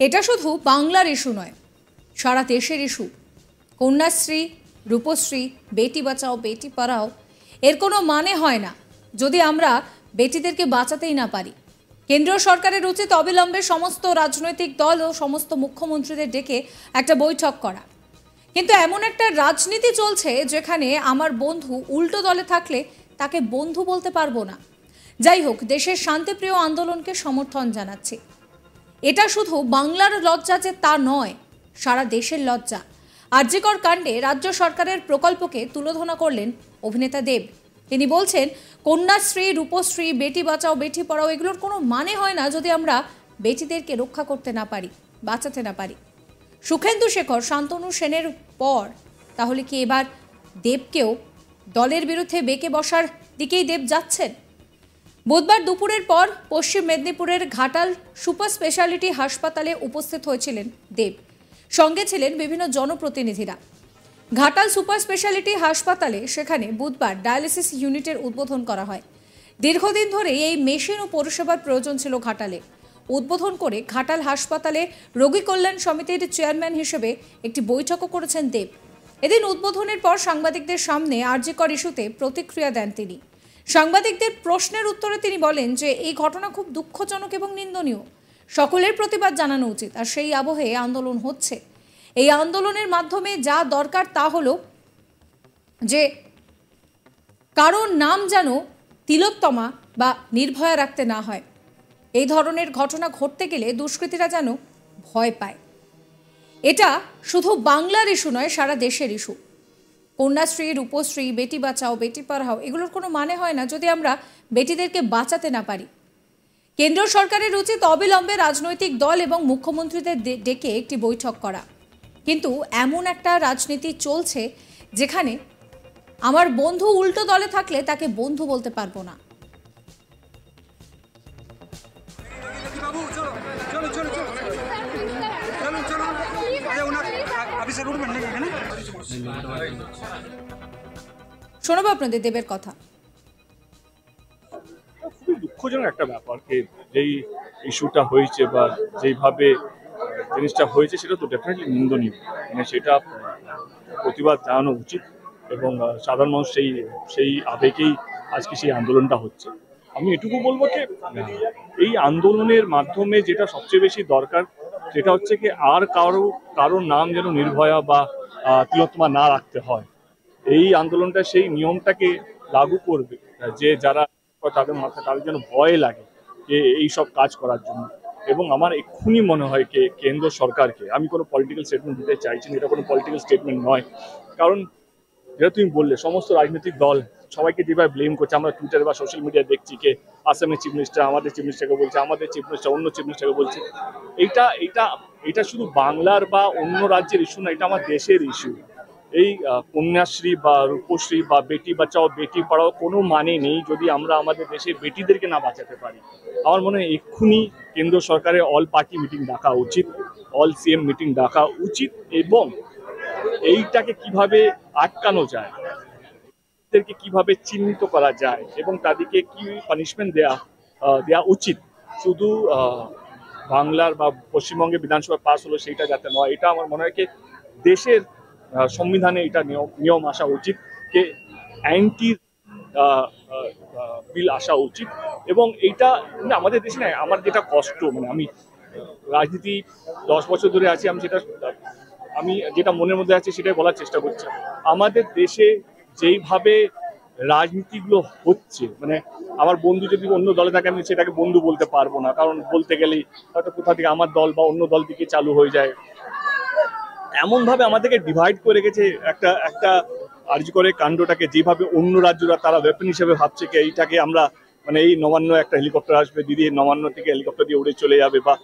এটা শুধু বাংলার ইস্যু নয়, সারা দেশের ইস্যু। কন্যাশ্রী, রূপশ্রী, বেটি বাঁচাও বেটি পড়াও এর কোনো মানে হয় না যদি আমরা বেটিদেরকে বাঁচাতেই না পারি। কেন্দ্রীয় সরকারের উচিত অবিলম্বে সমস্ত রাজনৈতিক দল ও সমস্ত মুখ্যমন্ত্রীদের ডেকে একটা বৈঠক করা। কিন্তু এমন একটা রাজনীতি চলছে যেখানে আমার বন্ধু উল্টো দলে থাকলে তাকে বন্ধু বলতে পারবো না। যাই হোক, দেশের শান্তিপ্রিয় আন্দোলনকে সমর্থন জানাচ্ছি। এটা শুধু বাংলার লজ্জা যে তা নয়, সারা দেশের লজ্জা। আরজিকর কাণ্ডে রাজ্য সরকারের প্রকল্পকে তুলোধনা করলেন অভিনেতা দেব। তিনি বলছেন, কন্যাশ্রী, রূপশ্রী, বেটি বাঁচাও বেটি পড়াও এগুলোর কোনো মানে হয় না যদি আমরা বেটিদেরকে রক্ষা করতে না পারি, বাঁচাতে না পারি। সুখেন্দু শেখর, শান্তনু সেনের পর তাহলে কি এবার দেবকেও দলের বিরুদ্ধে বেঁকে বসার দিকেই দেব যাচ্ছেন? বুধবার দুপুরের পর পশ্চিম মেদিনীপুরের ঘাটাল সুপার স্পেশালিটি হাসপাতালে উপস্থিত হয়েছিলেন দেব। সঙ্গে ছিলেন বিভিন্ন জনপ্রতিনিধিরা। ঘাটাল সুপার স্পেশালিটি হাসপাতালে সেখানে বুধবার ডায়ালিসিস ইউনিটের উদ্বোধন করা হয়। দীর্ঘদিন ধরে এই মেশিন ও পরিষেবার প্রয়োজন ছিল ঘাটালে। উদ্বোধন করে ঘাটাল হাসপাতালে রোগী কল্যাণ সমিতির চেয়ারম্যান হিসেবে একটি বৈঠকও করেছেন দেব। এদিন উদ্বোধনের পর সাংবাদিকদের সামনে আরজিকর ইস্যুতে প্রতিক্রিয়া দেন তিনি। সাংবাদিকদের প্রশ্নের উত্তরে তিনি বলেন যে এই ঘটনা খুব দুঃখজনক এবং নিন্দনীয়। সকলের প্রতিবাদ জানানো উচিত, আর সেই আবহে আন্দোলন হচ্ছে। এই আন্দোলনের মাধ্যমে যা দরকার তা হলো যে কারোর নাম যেন তিলোত্তমা বা নির্ভয়া রাখতে না হয়। এই ধরনের ঘটনা ঘটতে গেলে দুষ্কৃতীরা যেন ভয় পায়। এটা শুধু বাংলার ইস্যু নয়, সারা দেশের ইস্যু। কন্যাশ্রী, রূপশ্রী, বেটি বাঁচাও বেটি পড়াও এগুলোর কোনো মানে হয় না যদি আমরা বেটিদেরকে বাঁচাতে না পারি। কেন্দ্রীয় সরকারের উচিত অবিলম্বে রাজনৈতিক দল এবং মুখ্যমন্ত্রীদের ডেকে একটি বৈঠক করা। কিন্তু এমন একটা রাজনীতি চলছে যেখানে আমার বন্ধু উল্টো দলে থাকলে তাকে বন্ধু বলতে পারবো না। শোনাবো আপনাদের দেবের কথা। খুবই দুঃখজনক একটা ব্যাপার, যেই ইস্যুটা হয়েছে বা যেইভাবে জিনিসটা হয়েছে সেটা তো ডেফিনেটলি নিন্দনীয়। মানে সেটা প্রতিবাদ জানানো উচিত এবং সাধারণ মানুষ সেই আবেগেই আজকে সেই আন্দোলনটা হচ্ছে। আমি এটুকু বলবো যে এই আন্দোলনের মাধ্যমে যেটা সবচেয়ে বেশি দরকার সেটা হচ্ছে কি আর কারোর নাম যেন নির্ভয়া বা তিলোত্তমা না রাখতে হয়। এই আন্দোলনটা সেই নিয়মটাকে লাগু করবে যে যারা তাদের মাথায় তাদের যেন ভয় লাগে যে এই সব কাজ করার জন্য। এবং আমার এক্ষুনি মনে হয় যে কেন্দ্র সরকারকে, আমি কোনো পলিটিক্যাল স্টেটমেন্ট দিতে চাইছি না, এটা কোনো পলিটিক্যাল স্টেটমেন্ট নয়, কারণ যেটা তুমি বললে সমস্ত রাজনৈতিক দল সবাইকে যেভাবে ব্লেম করছে, আমরা টুইটার বা সোশ্যাল মিডিয়া দেখছি কে আসামের চিফ মিনিস্টার আমাদের চিফ মিনিস্টারকে বলছে, আমাদের চিফ মিনিস্টার অন্য চিফ মিনিস্টারকে বলছে। এটা শুধু বাংলার বা অন্য রাজ্যের ইস্যু না, এটা আমার দেশের ইস্যু। এই কন্যাশ্রী বা রূপশ্রী বা বেটি বাঁচাও বেটি পড়াও কোনো মানে নেই যদি আমরা আমাদের দেশের বেটিদেরকে না বাঁচাতে পারি। আমার মনে হয় এক্ষুনি কেন্দ্র সরকারের অল পার্টি মিটিং ডাকা উচিত, অল সিএম মিটিং ডাকা উচিত এবং এইটাকে কিভাবে আটকানো যায়, এদেরকে কিভাবে চিহ্নিত করা যায় এবং তাদেরকে কি পানিশমেন্ট দেয়া উচিত। শুধু বাংলার বা পশ্চিমবঙ্গে বিধানসভা পাস হলো সেইটা যাতে নয়, এটা আমার মনে হয় কি দেশের সংবিধানে এটা নিয়ম আসা উচিত, যে অ্যান্টি বিল আসা উচিত। এবং এইটা আমাদের দেশে না, আমার যেটা কষ্ট, মানে আমি রাজনীতি 10 বছর ধরে আছি, আমি যেটা মনের মধ্যে আছে সেটাই বলার চেষ্টা করছি। আমাদের দেশে যেইভাবে রাজনীতিগুলো হচ্ছে, মানে আমার বন্ধু যদি অন্য দলে থাকে আমি সেটাকে বন্ধু বলতে পারবো না, কারণ বলতে গেলেই হয়তো কোথা থেকে আমার দল বা অন্য দল দিকে চালু হয়ে যায়। এমন ভাবে আমাদেরকে ডিভাইড করে গেছে একটা আরজিকরের কাণ্ডটাকে, যেভাবে অন্য রাজ্যরা তারা ওয়েপন হিসেবে ভাবছে কি এইটাকে আমরা, মানে এই নবান্ন একটা হেলিকপ্টার আসবে, দিদি নবান্ন থেকে হেলিকপ্টার দিয়ে উড়ে চলে যাবে, বা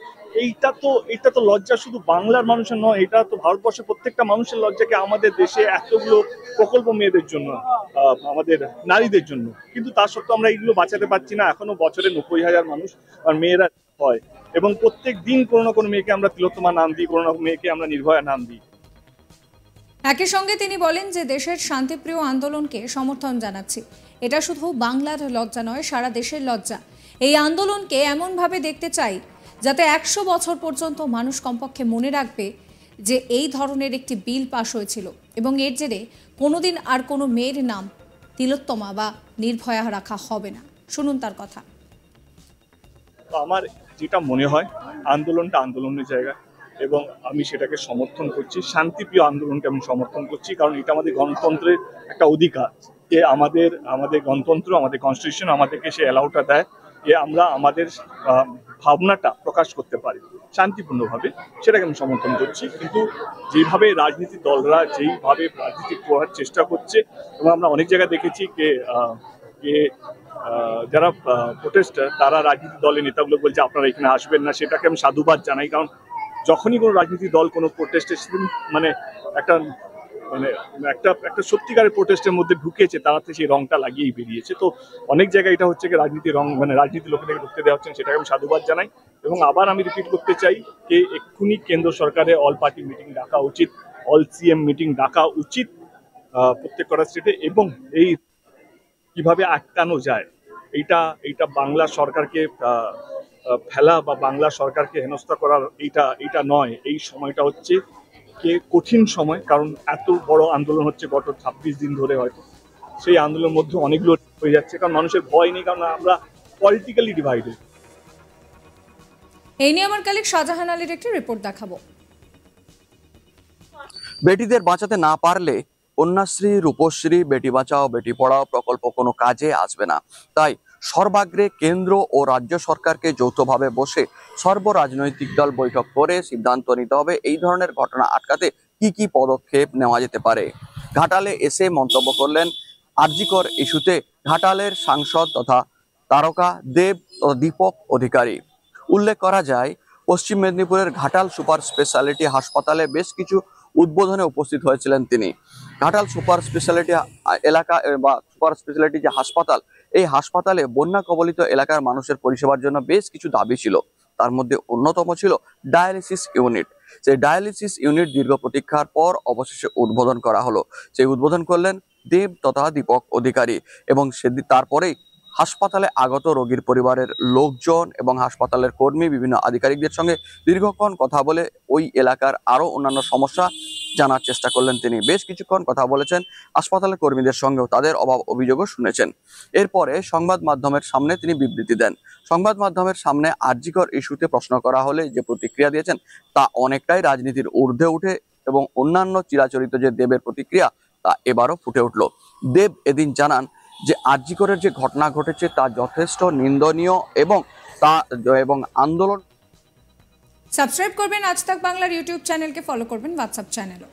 এইটা তো লজ্জা শুধু বাংলার মানুষের নয়, এটা তো ভারতবর্ষের প্রত্যেকটা মানুষের লজ্জাকে আমাদের দেশে এতগুলো প্রকল্প মেয়েদের জন্য, আমাদের নারীদের জন্য, কিন্তু তা সত্ত্বেও আমরা এইগুলো বাঁচাতে পারছি না। এখনো বছরে 90,000 মানুষ আর মেয়েরা হয় এবং প্রত্যেক দিন কোনো না কোনো মেয়েকে আমরা তিলোত্তমা নাম দিই, কোনো না কোনো মেয়েকে আমরা নির্ভয়া নাম দিই। একই সঙ্গে তিনি বলেন যে দেশের শান্তিপ্রিয় আন্দোলনকে সমর্থন জানাচ্ছি। এটা শুধু বাংলার লজ্জা নয়, সারা দেশের লজ্জা। এই আন্দোলনকে এমনভাবে দেখতে চাই যাতে 100 বছর পর্যন্ত মানুষ কমপক্ষে মনে রাখবে যে এই ধরনের একটি বিল পাশ হয়েছিল এবং এর জেরে কোনোদিন আর কোনো মেয়ের নাম তিলোত্তমা বা নির্ভয়া রাখা হবে না। শুনুন তার কথা। আমার যেটা মনে হয় আন্দোলনটা আন্দোলনের জায়গা এবং আমি সেটাকে সমর্থন করছি, শান্তিপ্রিয় আন্দোলনকে আমি সমর্থন করছি, কারণ এটা আমাদের গণতন্ত্রের একটা অধিকার যে আমাদের গণতন্ত্র, আমাদের কনস্টিটিউশন আমাদেরকে সে অ্যালাউটা দেয় যে আমরা আমাদের ভাবনাটা প্রকাশ করতে পারি শান্তিপূর্ণভাবে, সেটাকে আমি সমর্থন করছি। কিন্তু যেভাবে রাজনীতি দলরা যেইভাবে রাজনীতি করার চেষ্টা করছে এবং আমরা অনেক জায়গায় দেখেছি যে যারা প্রোটেস্টার তারা রাজনীতি দলের নেতাগুলো বলছে আপনারা এখানে আসবেন না, সেটাকে আমি সাধুবাদ জানাই। কারণ যখনই কোনো রাজনীতি দল কোনো প্রোটেস্টের মানে একটা একটা সত্যিকারের প্রোটেস্টের মধ্যে ঢুকেছে, তারাতে সেই রংটা লাগিয়েই বেরিয়েছে। তো অনেক জায়গায় এটা হচ্ছে কি রাজনীতি রং, মানে রাজনীতি লোকেদেরকে ঢুকতে দেওয়া হচ্ছে, সেটাকে আমি সাধুবাদ জানাই। এবং আবার আমি রিপিট করতে চাই যে এক্ষুনি কেন্দ্র সরকারের অল পার্টি মিটিং ডাকা উচিত, অল সিএম মিটিং ডাকা উচিত প্রত্যেক কটা স্টেটে, এবং এই কিভাবে আটকানো যায় এইটা বাংলা সরকারকে ফেলা বা বাংলা সরকারকে হেনস্থা করার এইটা নয়। এই সময়টা হচ্ছে কঠিন সময়, কারণ এত বড় আন্দোলন হচ্ছে গত 26 দিন ধরে, হয়তো সেই আন্দোলনের মধ্যে অনেকগুলো হয়ে যাচ্ছে, কারণ মানুষের ভয় নেই, কারণ আমরা পলিটিক্যালি ডিভাইডেড। এই নিয়ে আমার কালিক শাহজাহান আলীর একটি রিপোর্ট দেখাবো। বেটিদের বাঁচাতে না পারলে কন্যাশ্রী, রূপশ্রী, বেটি বাঁচাও বেটি পড়াও প্রকল্প কোনো কাজে আসবে না। তাই সর্বাগ্রে কেন্দ্র ও রাজ্য সরকারকে যৌথভাবে বসে সর্বরাজনৈতিক দল বৈঠক করে সিদ্ধান্ত নিতে হবে এই ধরনের ঘটনা আটকাতে কি কি পদক্ষেপ নেওয়া যেতে পারে। ঘাটালে এসে মন্তব্য করলেন আরজিকর ইস্যুতে ঘাটালের সাংসদ তথা তারকা দেব দীপক অধিকারী। উল্লেখ করা যায়, পশ্চিম মেদিনীপুরের ঘাটাল সুপার স্পেশালিটি হাসপাতালে বেশ কিছু উদ্বোধনে উপস্থিত হয়েছিলেন তিনি। ঘাটাল সুপার স্পেশালিটি এলাকা বা সুপার স্পেশালিটি যে হাসপাতাল, এই হাসপাতালে বন্যা কবলিত এলাকার মানুষের পরিষেবার জন্য বেশ কিছু দাবি ছিল। তার মধ্যে অন্যতম ছিল ডায়ালিসিস ইউনিট। সেই ডায়ালিসিস ইউনিট দীর্ঘ প্রতীক্ষার পর অবশেষে উদ্বোধন করা হলো। সেই উদ্বোধন করলেন দেব তথা দীপক অধিকারী এবং তারপরেই হাসপাতালে আগত রোগীর পরিবারের লোকজন এবং হাসপাতালের কর্মী বিভিন্ন আধিকারিকদের সঙ্গে দীর্ঘক্ষণ কথা বলে ওই এলাকার আরো অন্যান্য সমস্যা জানার চেষ্টা করলেন তিনি। বেশ কিছুক্ষণ কথা বলেছেন হাসপাতালের কর্মীদের সঙ্গেও, তাদের অভাব অভিযোগও শুনেছেন। এরপরে সংবাদ মাধ্যমের সামনে তিনি বিবৃতি দেন। সংবাদ মাধ্যমের সামনে আরজিকর ইস্যুতে প্রশ্ন করা হলে যে প্রতিক্রিয়া দিয়েছেন তা অনেকটাই রাজনীতির ঊর্ধ্বে উঠে এবং অন্যান্য চিরাচরিত যে দেবের প্রতিক্রিয়া তা এবারও ফুটে উঠল। দেব এদিন জানান যে আরজিকরের যে ঘটনা ঘটেছে তা যথেষ্ট নিন্দনীয় এবং আন্দোলন। সাবস্ক্রাইব করবেন আজ তাক বাংলার ইউটিউব চ্যানেলকে, ফলো করবেন হোয়াটসঅ্যাপ চ্যানেলও।